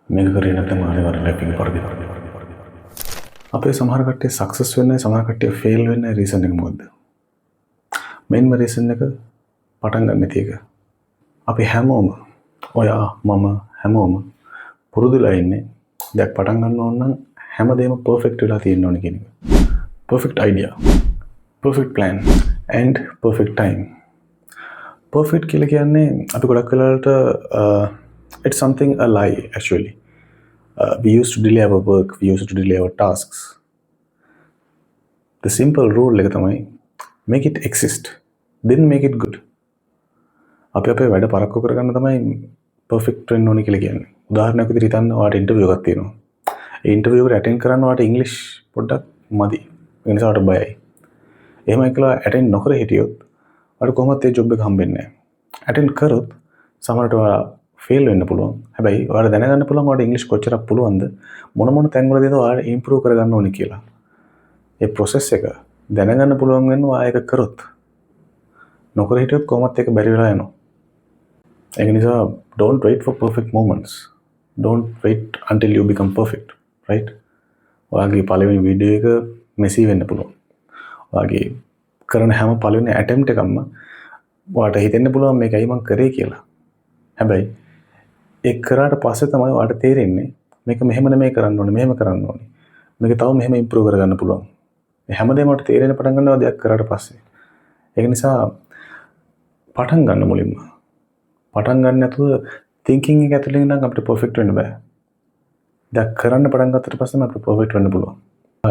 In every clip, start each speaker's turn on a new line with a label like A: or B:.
A: මේක කරේ නැත්නම් අනිවාර්ය ලැපින් පරිදි. අපේ සමහර කට්ටිය සක්සස් වෙන්නේ සමහර කට්ටිය ෆේල් වෙන්නේ රීසන් එක මොකද්ද? මෙන්ම රීසන් එක පටන් ගන්න තියෙක. අපි හැමෝම ඔයා මම හැමෝම පුරුදුලා ඉන්නේ දැන් පටන් ගන්න ඕන නම් හැමදේම පර්ෆෙක්ට් වෙලා තියෙන්න ඕන කියන එක. Perfect idea, perfect plan and perfect time. Perfect කියලා කියන්නේ අපි ගොඩක් වෙලාවට it's something a lie actually. We used to delay our work, we used to delay our tasks. The simple rule එක තමයි make it exist, then make it good. අපි අපේ වැඩ පරක්කු කරගන්න තමයි perfect වෙන්න ඕනේ කියලා කියන්නේ. උදාහරණයක් විදිහට හිතන්න ඔයාලට ඉන්ටර්විව් එකක් තියෙනවා. ඒ ඉන්ටර්විව් එකට ඇටෙන්ඩ් කරන්න ඔයාලට ඉංග්‍රීසි පොඩ්ඩක් මදි. ඒ නිසා ඔයාලට බයයි. එහෙමයි කියලා ඇටෙන්ඩ් නොකර හිටියොත් ඔයාලට කොහොමවත් ඒ ජොබ් එක හම්බෙන්නේ නැහැ. ඇටෙන්ඩ් කරොත් සමහරට ඔයාලා ෆේල් වෙන්න පුළුවන්. හැබැයි ඔයාලා දැනගන්න පුළුවන් ඔයාලට ඉංග්‍රීසි කොච්චරක් පුළුවන්ද මොන තැන්වලදීද ඔයාලා ඉම්ප්‍රූව් කරගන්න ඕනේ කියලා. ඒ process එක දැනගන්න පුළුවන් වෙන්න ඔයා ඒක කරොත්. නොකර හිටියොත් කොහොමවත් ඒක බැරි වෙලා යනවා. ඒක නිසා don't wait for perfect moments. Don't wait until you become perfect, right? ඔයාගේ පළවෙනි වීඩියෝ එක මෙසි වෙන්න පුළුවන්. ඔයාගේ කරන හැම පළවෙනි attempt එකක්ම ඔයාට හිතෙන්න පුළුවන් මේකයි මම කරේ කියලා. හැබැයි ඒක කරාට පස්සේ තමයි ඔයාට තේරෙන්නේ මේක මෙහෙම නෙමෙයි කරන්න ඕනේ, මෙහෙම කරන්න ඕනේ. මේක තව මෙහෙම improve කරගන්න පුළුවන්. මේ හැමදේම ඔයාට තේරෙන්න පටන් ගන්නවා දෙයක් කරාට පස්සේ. ඒක නිසා පටන් ගන්න මුලින්ම. පටන් ගන්න නැතුව thinking එක ඇතුලේ ඉඳන් අපිට perfect වෙන්න බෑ. දෙයක් කරන්න පටන් ගත්තට පස්සේ අපිට perfect වෙන්න පුළුවන්.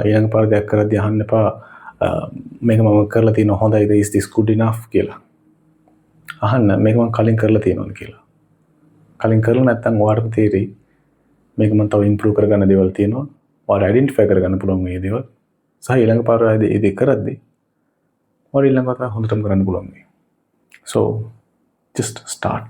A: ඊළඟ පාර දෙයක් කරද්දී අහන්න එපා මේක මම කරලා තියෙන හොඳයිද, is this good enough කියලා. අහන්න මේක මම කලින් කරලා තියෙනවද කියලා. කලින් කරලා නැත්නම් ඔයාලට තේරෙයි මේක මම තව improve කරගන්න දේවල් තියෙනවා. ඔයාලා identify කරගන්න පුළුවන් මේ දේවල්. සහ ඊළඟ පාර ඒ දේ කරද්දී ඔයාලා ඊළඟ පාර හොඳටම කරන්න පුළුවන්. So just start.